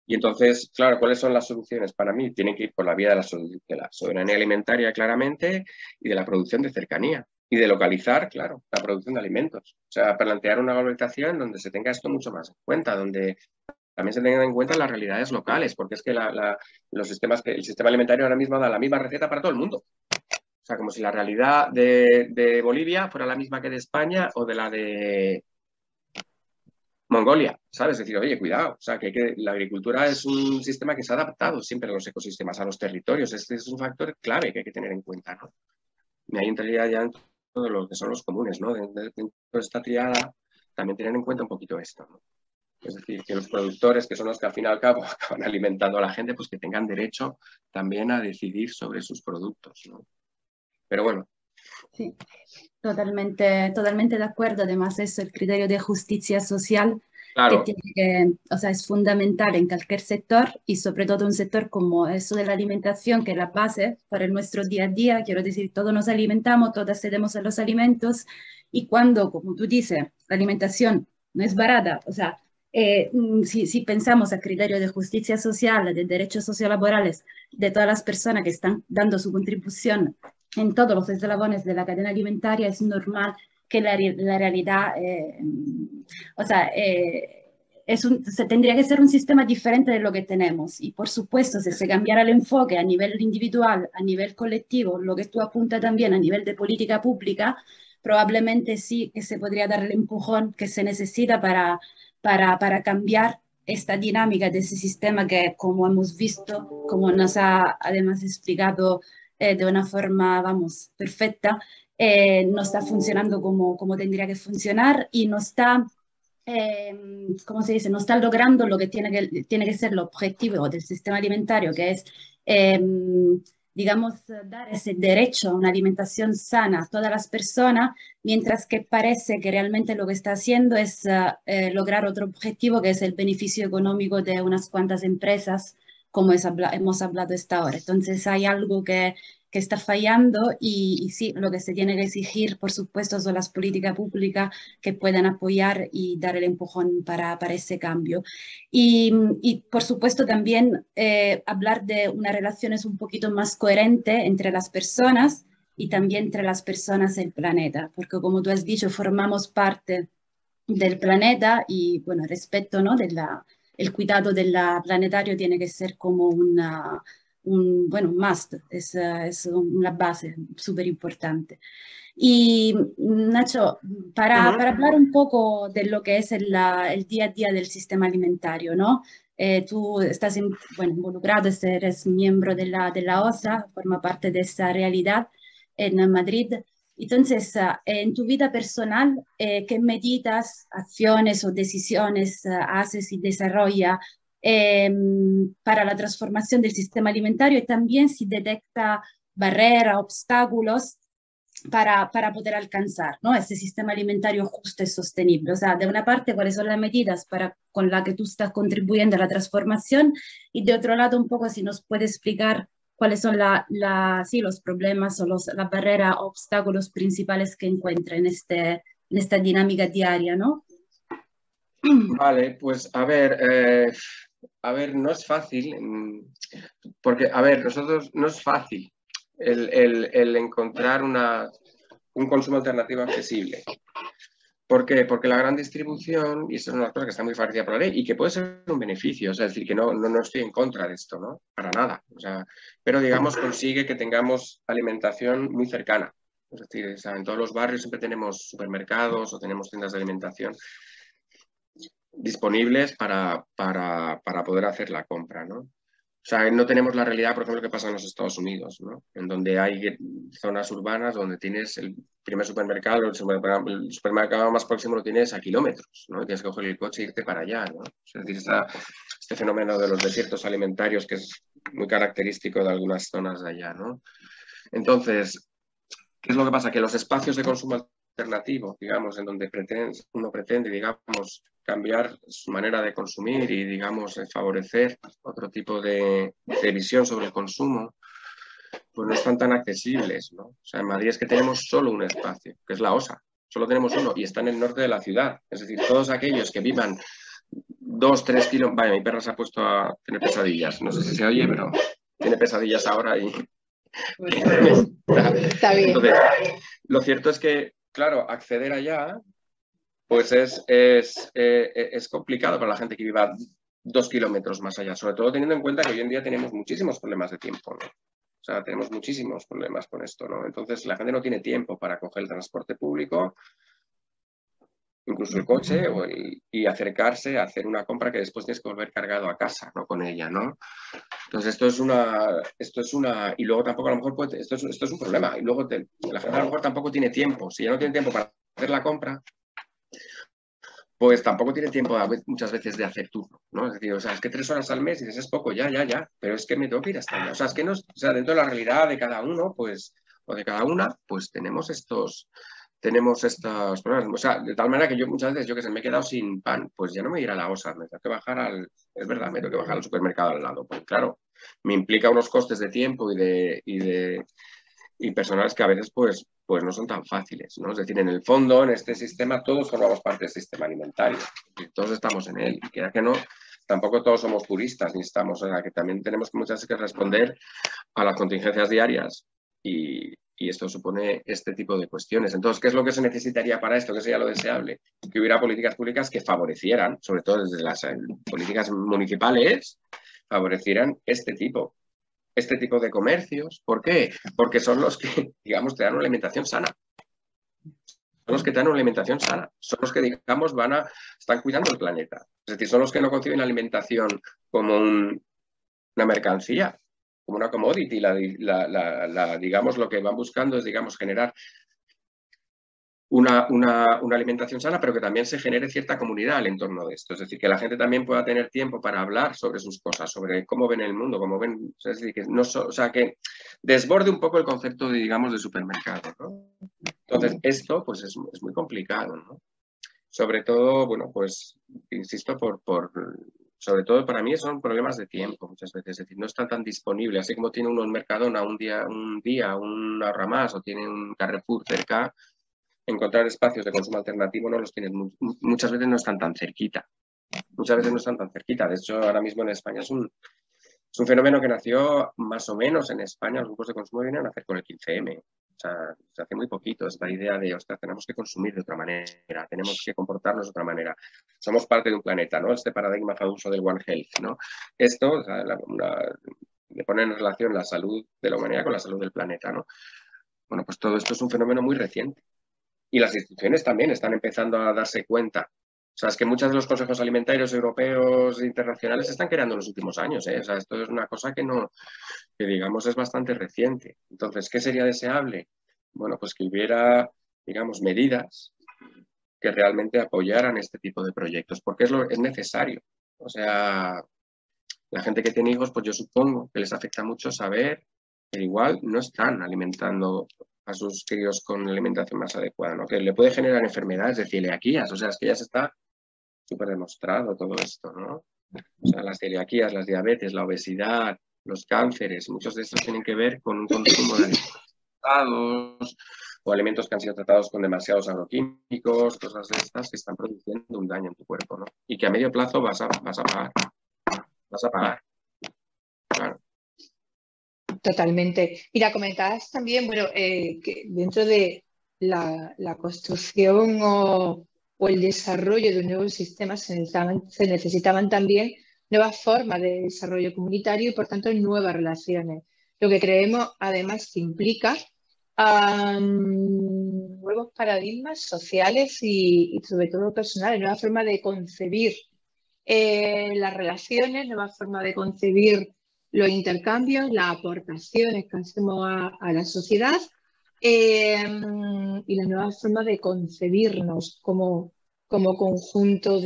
Y entonces, claro, ¿cuáles son las soluciones? Para mí tienen que ir por la vía de la soberanía alimentaria, claramente, y de la producción de cercanía. Y de localizar, claro, la producción de alimentos. O sea, plantear una globalización donde se tenga esto mucho más en cuenta, donde también se tengan en cuenta las realidades locales, porque es que el sistema alimentario ahora mismo da la misma receta para todo el mundo. O sea, como si la realidad de Bolivia fuera la misma que de España o de la de Mongolia, ¿sabes? Es decir, oye, cuidado, o sea, que la agricultura es un sistema que se ha adaptado siempre a los ecosistemas, a los territorios. Este es un factor clave que hay que tener en cuenta, ¿no? Y ahí entraría ya en todo lo que son los comunes, ¿no? Dentro de esta triada también tener en cuenta un poquito esto, ¿no? Es decir, que los productores, que son los que al fin y al cabo acaban alimentando a la gente, pues que tengan derecho también a decidir sobre sus productos, ¿no? Pero bueno. Sí, totalmente de acuerdo. Además, eso, el criterio de justicia social que Claro, tiene que, o sea, es fundamental en cualquier sector y sobre todo un sector como eso de la alimentación, que es la base para nuestro día a día. Quiero decir, todos nos alimentamos, todos accedemos a los alimentos y cuando, como tú dices, la alimentación no es barata, o sea, si pensamos a criterio de justicia social, de derechos sociolaborales, de todas las personas que están dando su contribución en todos los eslabones de la cadena alimentaria, es normal que la realidad, o sea, tendría que ser un sistema diferente de lo que tenemos. Y por supuesto, si se cambiara el enfoque a nivel individual, a nivel colectivo, lo que tú apuntas también a nivel de política pública, probablemente sí que se podría dar el empujón que se necesita para cambiar esta dinámica de ese sistema que, como hemos visto, como nos ha además explicado de una forma, vamos, perfecta, no está funcionando como tendría que funcionar y no está, ¿cómo se dice? No está logrando lo que tiene que ser el objetivo del sistema alimentario, que es, digamos, dar ese derecho a una alimentación sana a todas las personas, mientras que parece que realmente lo que está haciendo es lograr otro objetivo, que es el beneficio económico de unas cuantas empresas, como hemos hablado hasta ahora. Entonces hay algo que está fallando y sí, lo que se tiene que exigir, por supuesto, son las políticas públicas que puedan apoyar y dar el empujón para ese cambio. Y, por supuesto también hablar de unas relaciones un poquito más coherentes entre las personas y también entre las personas y el planeta, porque como tú has dicho, formamos parte del planeta y bueno, respecto, ¿no? El cuidado del planetario tiene que ser como bueno, un must, es una base súper importante. Y Nacho, para hablar un poco de lo que es el día a día del sistema alimentario, ¿no? Tú estás bueno, involucrado, eres miembro de la OSA, forma parte de esa realidad en Madrid. Entonces, en tu vida personal, ¿qué medidas, acciones o decisiones haces y desarrolla para la transformación del sistema alimentario y también si detecta barreras, obstáculos para poder alcanzar, ¿no? Ese sistema alimentario justo y sostenible? O sea, de una parte, ¿cuáles son las medidas con las que tú estás contribuyendo a la transformación? Y de otro lado, un poco si nos puede explicar cuáles son sí, los problemas o las barreras o obstáculos principales que encuentra en esta dinámica diaria, ¿no? vale, pues a ver, no es fácil, porque, a ver, nosotros no es fácil el encontrar un consumo alternativo accesible. ¿Por qué? Porque la gran distribución, y eso es una cosa que está muy favorecida por la ley y que puede ser un beneficio, o sea, es decir, que no estoy en contra de esto, ¿no? Para nada. O sea, pero digamos consigue que tengamos alimentación muy cercana. Es decir, o sea, en todos los barrios siempre tenemos supermercados o tenemos tiendas de alimentación disponibles para poder hacer la compra, ¿no? O sea, no tenemos la realidad, por ejemplo, que pasa en los Estados Unidos, ¿no? En donde hay zonas urbanas donde tienes el primer supermercado, el supermercado más próximo lo tienes a kilómetros, ¿no? Y tienes que coger el coche e irte para allá, ¿no? Es decir, este fenómeno de los desiertos alimentarios que es muy característico de algunas zonas de allá, ¿no? Entonces, ¿qué es lo que pasa? Que los espacios de consumo alternativo, digamos, en donde uno pretende, digamos, cambiar su manera de consumir y, digamos, favorecer otro tipo de visión sobre el consumo, pues no están tan accesibles, ¿no? O sea, en Madrid es que tenemos solo un espacio, que es la OSA, solo tenemos uno y está en el norte de la ciudad. Es decir, todos aquellos que vivan 2-3 kilómetros... Vaya, mi perra se ha puesto a tener pesadillas, no sé si se oye, pero tiene pesadillas ahora y... Está bien. Entonces, lo cierto es que, claro, acceder allá pues es complicado para la gente que viva 2 kilómetros más allá, sobre todo teniendo en cuenta que hoy en día tenemos muchísimos problemas de tiempo, ¿no? O sea, tenemos muchísimos problemas con esto, ¿no? Entonces, la gente no tiene tiempo para coger el transporte público, incluso el coche, y acercarse a hacer una compra que después tienes que volver cargado a casa, ¿no? Con ella, ¿no? Entonces, esto es una, y luego tampoco a lo mejor esto es un problema, y luego la gente a lo mejor tampoco tiene tiempo, si ya no tiene tiempo para hacer la compra, pues tampoco tiene tiempo muchas veces de hacer turno, ¿no? Es decir, o sea, es que 3 horas al mes, y dices, es poco, ya, pero es que me tengo que ir hasta allá. O sea, es que no, o sea, dentro de la realidad de cada uno, pues, o de cada una, pues tenemos estos problemas. O sea, de tal manera que yo muchas veces, yo que sé, me he quedado sin pan, pues ya no me iré a la OSA, me tengo que bajar es verdad, me tengo que bajar al supermercado al lado, porque claro, me implica unos costes de tiempo y personales que a veces pues no son tan fáciles, ¿no? Es decir, en el fondo, en este sistema, todos formamos parte del sistema alimentario, y todos estamos en él, y queda que no, tampoco todos somos puristas, ni estamos, o sea, que también tenemos muchas veces que responder a las contingencias diarias, y esto supone este tipo de cuestiones. Entonces, ¿qué es lo que se necesitaría para esto? ¿Qué sería lo deseable? Que hubiera políticas públicas que favorecieran, sobre todo desde las políticas municipales, favorecieran este tipo de comercios. ¿Por qué? Porque son los que, digamos, te dan una alimentación sana. Son los que te dan una alimentación sana. Son los que, digamos, están cuidando el planeta. Es decir, son los que no conciben la alimentación como una mercancía, como una commodity. Digamos, lo que van buscando es, digamos, generar una alimentación sana, pero que también se genere cierta comunidad al entorno de esto. Es decir, que la gente también pueda tener tiempo para hablar sobre sus cosas, sobre cómo ven el mundo, cómo ven, es decir, que desborde un poco el concepto, digamos, de supermercado, ¿no? Entonces, esto pues es muy complicado, ¿no? Sobre todo, bueno, pues, insisto, sobre todo para mí son problemas de tiempo muchas veces, es decir, no está tan disponible, así como tiene uno en Mercadona un día, una hora más, o tiene un Carrefour cerca, encontrar espacios de consumo alternativo no los tienen, muchas veces no están tan cerquita. Muchas veces no están tan cerquita. De hecho, ahora mismo en España es un fenómeno que nació más o menos en España. Los grupos de consumo vienen a nacer con el 15M. O sea, se hace muy poquito esta idea de, ostras, tenemos que consumir de otra manera, tenemos que comportarnos de otra manera. Somos parte de un planeta, ¿no? Este paradigma famoso del One Health, ¿no? Esto, o sea, de poner en relación la salud de la humanidad con la salud del planeta, ¿no? Bueno, pues todo esto es un fenómeno muy reciente. Y las instituciones también están empezando a darse cuenta. O sea, es que muchos de los consejos alimentarios europeos e internacionales se están creando en los últimos años, ¿eh? O sea, esto es una cosa que digamos es bastante reciente. Entonces, ¿qué sería deseable? Bueno, pues que hubiera, digamos, medidas que realmente apoyaran este tipo de proyectos, porque es necesario. O sea, la gente que tiene hijos, pues yo supongo que les afecta mucho saber que igual no están alimentando a sus críos con alimentación más adecuada, ¿no? Que le puede generar enfermedades de celiaquías, o sea, es que ya se está súper demostrado todo esto, ¿no? O sea, las celiaquías, las diabetes, la obesidad, los cánceres, muchos de estos tienen que ver con un consumo de alimentos tratados o alimentos que han sido tratados con demasiados agroquímicos, cosas de estas que están produciendo un daño en tu cuerpo, ¿no? Y que a medio plazo vas a pagar. Vas a pagar. Claro. Totalmente. Mira, comentabas también, bueno, que dentro de la construcción o el desarrollo de un nuevo sistema se necesitaban también nuevas formas de desarrollo comunitario y, por tanto, nuevas relaciones. Lo que creemos, además, que implica nuevos paradigmas sociales y, sobre todo, personales, nuevas formas de concebir las relaciones, nuevas formas de concebir los intercambios, las aportaciones que hacemos a la sociedad y las nuevas formas de concebirnos como conjunto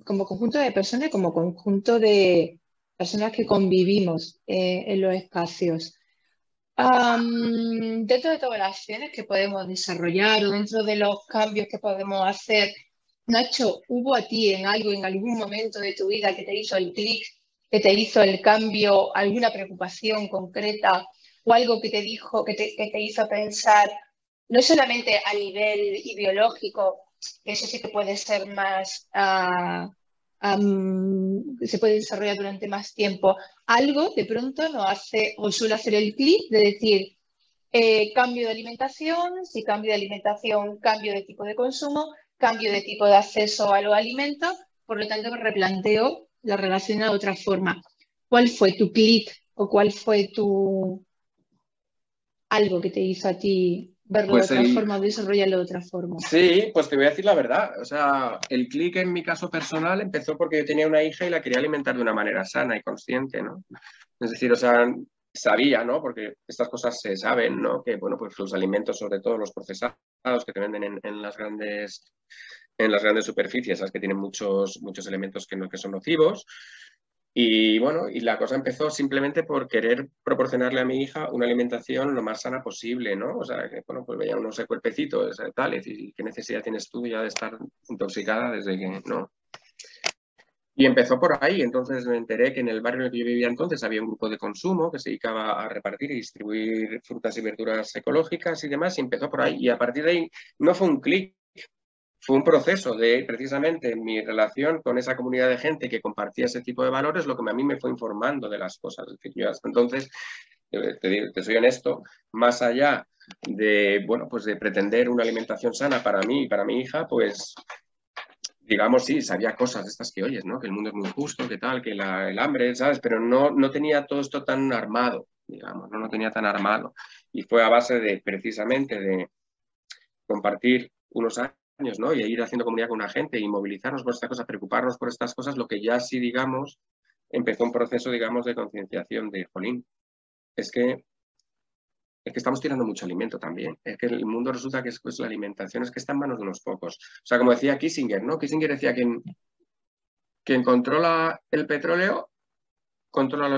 como conjunto de personas, como conjunto de personas que convivimos en los espacios. Dentro de todas las acciones que podemos desarrollar o dentro de los cambios que podemos hacer, Nacho, ¿hubo a ti en algún momento de tu vida que te hizo el clic, que te hizo el cambio, alguna preocupación concreta o algo que te dijo, que te hizo pensar, no solamente a nivel ideológico, que eso sí que puede ser más, se puede desarrollar durante más tiempo, algo de pronto nos hace o suele hacer el clic de decir, cambio de alimentación, si cambio de alimentación, cambio de tipo de consumo, cambio de tipo de acceso a los alimentos, por lo tanto me replanteo la relación de otra forma. ¿Cuál fue tu clic o cuál fue algo que te hizo a ti verlo de Pues otra forma o desarrollarlo de otra forma? Sí, pues te voy a decir la verdad. O sea, el clic en mi caso personal empezó porque yo tenía una hija y la quería alimentar de una manera sana y consciente, ¿no? Es decir, o sea, sabía, ¿no? Porque estas cosas se saben, ¿no? Que, bueno, pues los alimentos, sobre todo los procesados que te venden en las grandes superficies, ¿sabes? Que tienen muchos elementos que son nocivos. Y bueno, y la cosa empezó simplemente por querer proporcionarle a mi hija una alimentación lo más sana posible, ¿no? O sea, que bueno, pues veía unos cuerpecitos, tales, y qué necesidad tienes tú ya de estar intoxicada desde que no. Y empezó por ahí, entonces me enteré que en el barrio en el que yo vivía entonces había un grupo de consumo que se dedicaba a repartir y distribuir frutas y verduras ecológicas y demás, y empezó por ahí. Y a partir de ahí no fue un clic, fue un proceso de precisamente mi relación con esa comunidad de gente que compartía ese tipo de valores, lo que a mí me fue informando de las cosas. Es decir, yo hasta entonces, te soy honesto, más allá de, bueno, pues de pretender una alimentación sana para mí y para mi hija, pues digamos, sí, sabía cosas de estas que oyes, ¿no? Que el mundo es muy justo, que tal, que el hambre, ¿sabes? Pero no tenía todo esto tan armado, digamos, no lo tenía tan armado. Y fue a base de, precisamente, de compartir unos años, ¿no? Y ir haciendo comunidad con una gente y movilizarnos por estas cosas, preocuparnos por estas cosas, lo que ya sí, digamos, empezó un proceso, digamos, de concienciación de, jolín, es que estamos tirando mucho alimento también. Es que el mundo resulta que pues, la alimentación es que está en manos de unos pocos. O sea, como decía Kissinger, ¿no? Kissinger decía que quien controla el petróleo,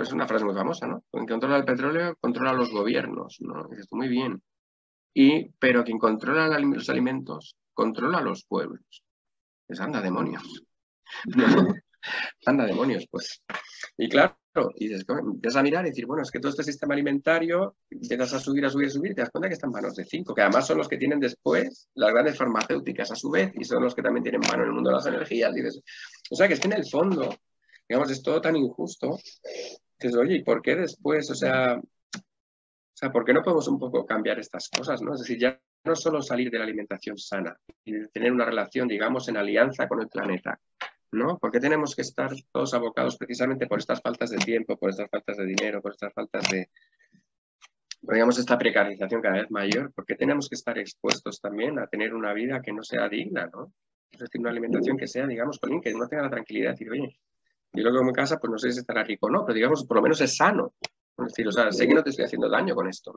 es una frase muy famosa, ¿no? Quien controla el petróleo, controla los gobiernos, ¿no? Dices, muy bien. Pero quien controla los alimentos, controla los pueblos. Pues anda, demonios. No, anda, demonios, pues. Y claro, y dices, empiezas a mirar y decir, bueno, es que todo este sistema alimentario, empiezas a subir, y te das cuenta que está en manos de 5, que además son los que tienen después las grandes farmacéuticas a su vez, y son los que también tienen mano en el mundo de las energías. Dices, o sea, que es que en el fondo, digamos, es todo tan injusto, que es, oye, ¿y por qué después? O sea, ¿por qué no podemos un poco cambiar estas cosas, no? Es decir, ya no solo salir de la alimentación sana y tener una relación, digamos, en alianza con el planeta, ¿no? ¿Por qué tenemos que estar todos abocados precisamente por estas faltas de tiempo, por estas faltas de dinero, por estas faltas de, digamos, esta precarización cada vez mayor? ¿Por qué tenemos que estar expuestos también a tener una vida que no sea digna, ¿no? Es decir, una alimentación que sea, digamos, Colín, que uno tenga la tranquilidad de decir, oye, yo lo que en mi casa, pues no sé si estará rico o no, pero digamos, por lo menos es sano. Es decir, o sea, sé que no te estoy haciendo daño con esto,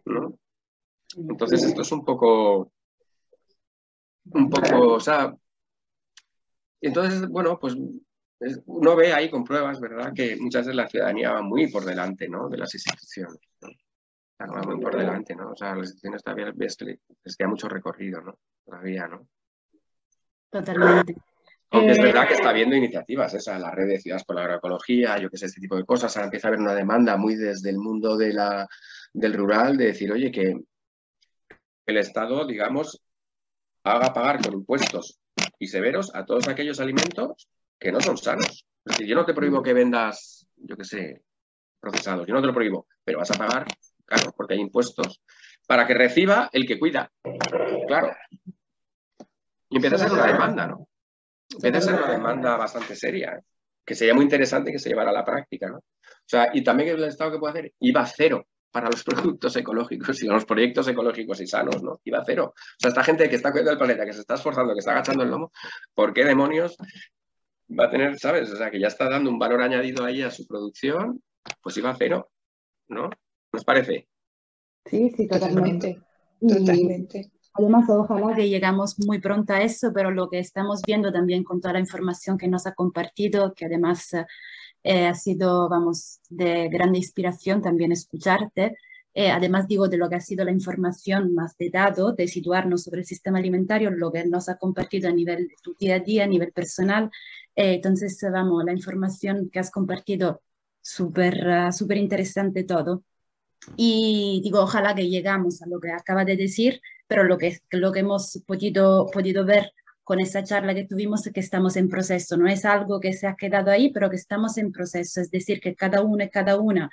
¿no? Entonces esto es un poco, o sea, entonces, bueno, pues uno ve ahí con pruebas, ¿verdad?, que muchas veces la ciudadanía va muy por delante, ¿no?, de las instituciones, ¿no? O sea, va muy por delante, ¿no? O sea, las instituciones todavía ves que les queda mucho recorrido, ¿no? Todavía, ¿no? Totalmente. Aunque es verdad que está habiendo iniciativas, esa, la red de ciudades por la agroecología, yo qué sé, este tipo de cosas. Ahora empieza a haber una demanda muy desde el mundo del rural de decir, oye, que el Estado, digamos, haga pagar con impuestos y severos a todos aquellos alimentos que no son sanos. Es decir, yo no te prohíbo que vendas, yo qué sé, procesados, yo no te lo prohíbo, pero vas a pagar, claro, porque hay impuestos, para que reciba el que cuida. Claro. Y empieza a ser una demanda, ¿no? Empieza a ser una demanda bastante seria, que sería muy interesante que se llevara a la práctica, ¿no? O sea, y también el Estado que puede hacer, IVA cero para los productos ecológicos y los proyectos ecológicos y sanos, ¿no? IVA cero. O sea, esta gente que está cuidando del planeta, que se está esforzando, que está agachando el lomo, ¿por qué demonios va a tener, ¿sabes? O sea, que ya está dando un valor añadido ahí a su producción, pues IVA cero, ¿no? ¿Nos parece? Sí, sí, totalmente. Totalmente. Además, ojalá que llegamos muy pronto a eso, pero lo que estamos viendo también con toda la información que nos ha compartido, que además ha sido, vamos, de grande inspiración también escucharte. Además, digo, de lo que ha sido la información más de datos, de situarnos sobre el sistema alimentario, lo que nos ha compartido a nivel de tu día a día, a nivel personal. Entonces, vamos, la información que has compartido, súper interesante todo. Y digo, ojalá que llegamos a lo que acaba de decir, pero lo que hemos podido ver con esa charla que tuvimos, que estamos en proceso. No es algo que se ha quedado ahí, pero que estamos en proceso. Es decir, que cada uno y cada una,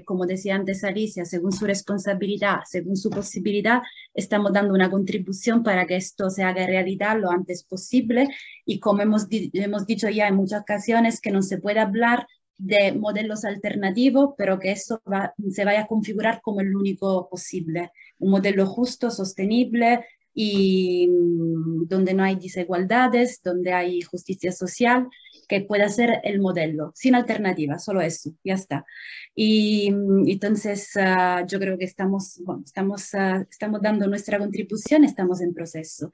como decía antes Alicia, según su responsabilidad, según su posibilidad, estamos dando una contribución para que esto se haga realidad lo antes posible. Y como hemos dicho ya en muchas ocasiones, que no se puede hablar de modelos alternativos, pero que eso se vaya a configurar como el único posible. Un modelo justo, sostenible y donde no hay desigualdades, donde hay justicia social, que pueda ser el modelo, sin alternativa, solo eso, ya está. Y entonces yo creo que estamos dando nuestra contribución, estamos en proceso.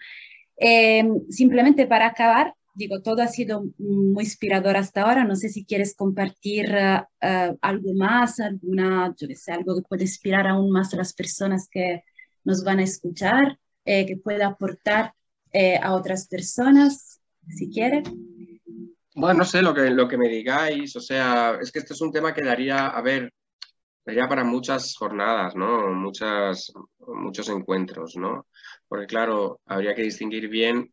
Simplemente para acabar, digo, todo ha sido muy inspirador hasta ahora. No sé si quieres compartir algo más, yo que sé, algo que pueda inspirar aún más a las personas que nos van a escuchar, que pueda aportar a otras personas, si quieres. Bueno, no sé lo que me digáis, o sea, es que este es un tema que daría, a ver, daría para muchas jornadas, ¿no? Muchos encuentros, ¿no? Porque claro, habría que distinguir bien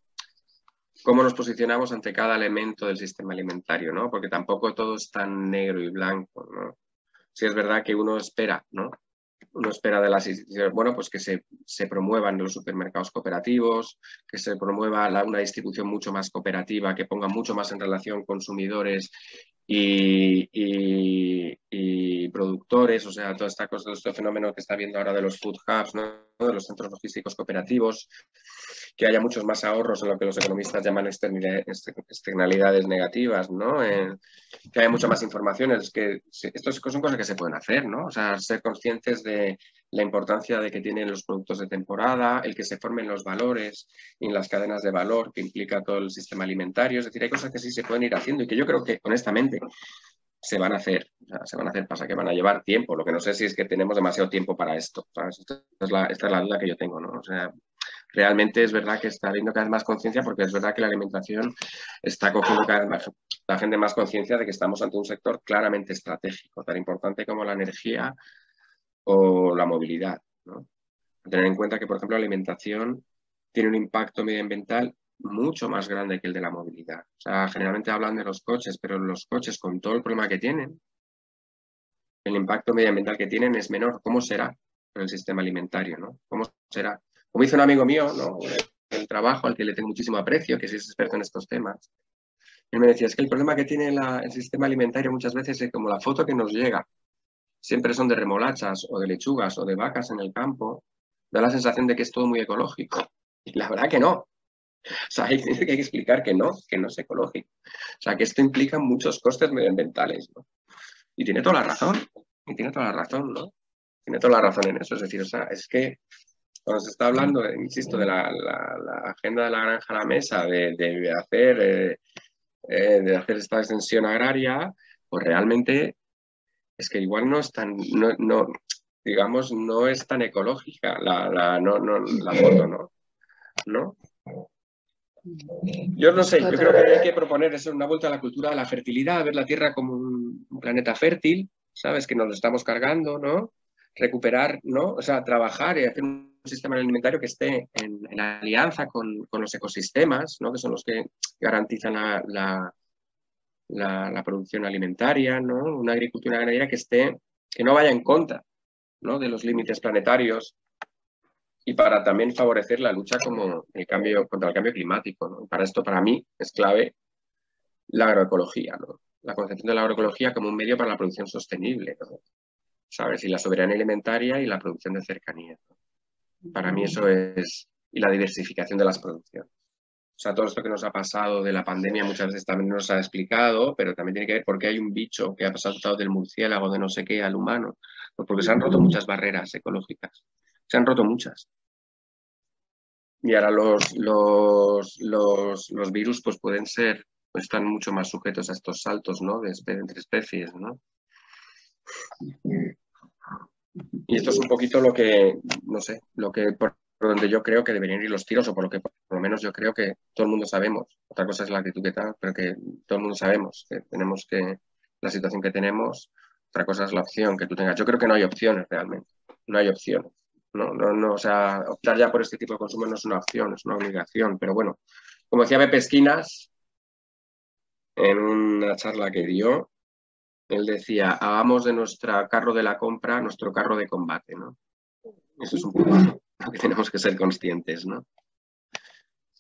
cómo nos posicionamos ante cada elemento del sistema alimentario, ¿no? Porque tampoco todo es tan negro y blanco, ¿no? Sí es verdad que uno espera, ¿no? Uno espera de las instituciones, bueno, pues que se promuevan los supermercados cooperativos, que se promueva una distribución mucho más cooperativa, que ponga mucho más en relación consumidores y productores, o sea, toda esta cosa, todo este fenómeno que está viendo ahora de los food hubs, ¿no? De los centros logísticos cooperativos, que haya muchos más ahorros en lo que los economistas llaman externalidades negativas, ¿no? Que haya mucha más información. Es que esto son cosas que se pueden hacer, ¿no? O sea, ser conscientes de la importancia de que tienen los productos de temporada, el que se formen los valores y en las cadenas de valor que implica todo el sistema alimentario. Es decir, hay cosas que sí se pueden ir haciendo y que yo creo que, honestamente, se van a hacer. O sea, se van a hacer, pasa que van a llevar tiempo. Lo que no sé si es que tenemos demasiado tiempo para esto, ¿sabes? Esta es la duda que yo tengo, ¿no? O sea, realmente es verdad que está habiendo cada vez más conciencia, porque es verdad que la alimentación está cogiendo cada vez más la gente más conciencia de que estamos ante un sector claramente estratégico, tan importante como la energía o la movilidad, ¿no? Tener en cuenta que, por ejemplo, la alimentación tiene un impacto medioambiental mucho más grande que el de la movilidad. O sea, generalmente hablan de los coches, pero los coches, con todo el problema que tienen, el impacto medioambiental que tienen es menor. ¿Cómo será el sistema alimentario, ¿no? ¿Cómo será? Como dice un amigo mío, ¿no? El trabajo, al que le tengo muchísimo aprecio, que es experto en estos temas, él me decía, es que el problema que tiene el sistema alimentario muchas veces es como la foto que nos llega, siempre son de remolachas o de lechugas o de vacas en el campo, da la sensación de que es todo muy ecológico. Y la verdad que no. O sea, hay que explicar que no es ecológico. O sea, que esto implica muchos costes medioambientales, ¿no? Y tiene toda la razón, ¿no? Tiene toda la razón en eso. Es decir, o sea, es que cuando se está hablando, insisto, de la agenda de la granja a la mesa, de hacer esta extensión agraria, pues realmente es que igual no es tan, digamos, no es tan ecológica la foto, ¿no? ¿No? Yo no sé, yo creo que hay que proponer eso, una vuelta a la cultura de la fertilidad, ver la Tierra como un planeta fértil, ¿sabes? Que nos lo estamos cargando, ¿no? Recuperar, ¿no? O sea, trabajar y hacer un sistema alimentario que esté en alianza con los ecosistemas, ¿no? Que son los que garantizan la producción alimentaria, ¿no? Una agricultura ganadera que no vaya en contra, ¿no? De los límites planetarios y para también favorecer la lucha contra el cambio climático, ¿no? Para esto, para mí, es clave la agroecología, ¿no? La concepción de la agroecología como un medio para la producción sostenible, ¿no? ¿Sabes? Y la soberanía alimentaria y la producción de cercanía, ¿no? Para mí eso es, y la diversificación de las producciones. O sea, todo esto que nos ha pasado de la pandemia muchas veces también nos ha explicado, pero también tiene que ver porque hay un bicho que ha pasado del murciélago, de no sé qué, al humano. Pues porque se han roto muchas barreras ecológicas. Se han roto muchas. Y ahora los virus pues pueden ser, pues están mucho más sujetos a estos saltos, ¿no? Entre especies, ¿no? Y esto es un poquito lo que, no sé, por donde yo creo que deberían ir los tiros, o por lo que por lo menos yo creo que todo el mundo sabemos. Otra cosa es la actitud que tal, pero que todo el mundo sabemos que tenemos la situación que tenemos, otra cosa es la opción que tú tengas. Yo creo que no hay opciones realmente, no hay opciones. O sea, optar ya por este tipo de consumo no es una opción, es una obligación. Pero bueno, como decía Pepe Esquinas en una charla que dio, él decía, hagamos de nuestro carro de la compra nuestro carro de combate, ¿no? Eso es un poco lo que tenemos que ser conscientes, ¿no?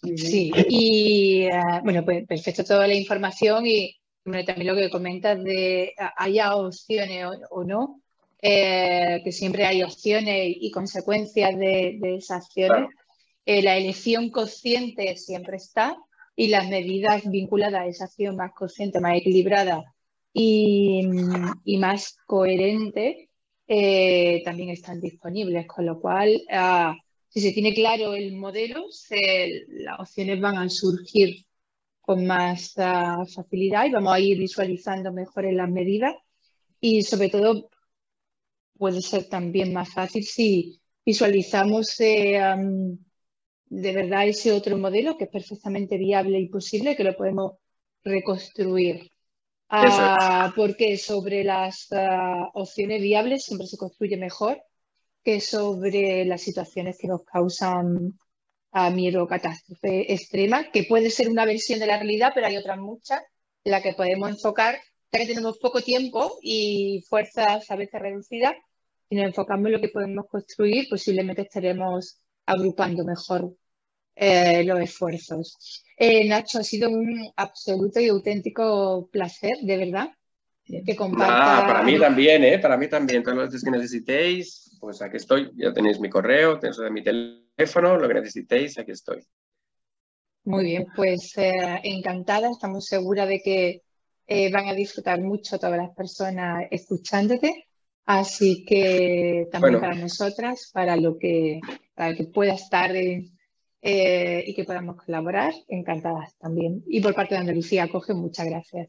Sí, y bueno, pues perfecto toda la información y bueno, también lo que comentas de haya opciones o no, que siempre hay opciones y consecuencias de esas acciones. Claro. La elección consciente siempre está y las medidas vinculadas a esa acción más consciente, más equilibrada y más coherente también están disponibles, con lo cual si se tiene claro el modelo, las opciones van a surgir con más facilidad y vamos a ir visualizando mejor en las medidas y sobre todo puede ser también más fácil si visualizamos de verdad ese otro modelo que es perfectamente viable y posible, que lo podemos reconstruir. Eso es. Porque sobre las opciones viables siempre se construye mejor que sobre las situaciones que nos causan miedo o catástrofe extrema, que puede ser una versión de la realidad, pero hay otras muchas en las que podemos enfocar, ya que tenemos poco tiempo y fuerzas a veces reducidas, si nos enfocamos en lo que podemos construir, posiblemente estaremos agrupando mejor los esfuerzos. Nacho, ha sido un absoluto y auténtico placer, de verdad, que Nada, para compartas. mí también, ¿eh? Para mí también. Todas las veces que necesitéis, pues aquí estoy. Ya tenéis mi correo, tenéis mi teléfono, lo que necesitéis, aquí estoy. Muy bien, pues encantada, estamos seguras de que van a disfrutar mucho todas las personas escuchándote, así que también Bueno, para nosotras, para que pueda estar y que podamos colaborar, encantadas también. Y por parte de Andalucía, Acoge, muchas gracias.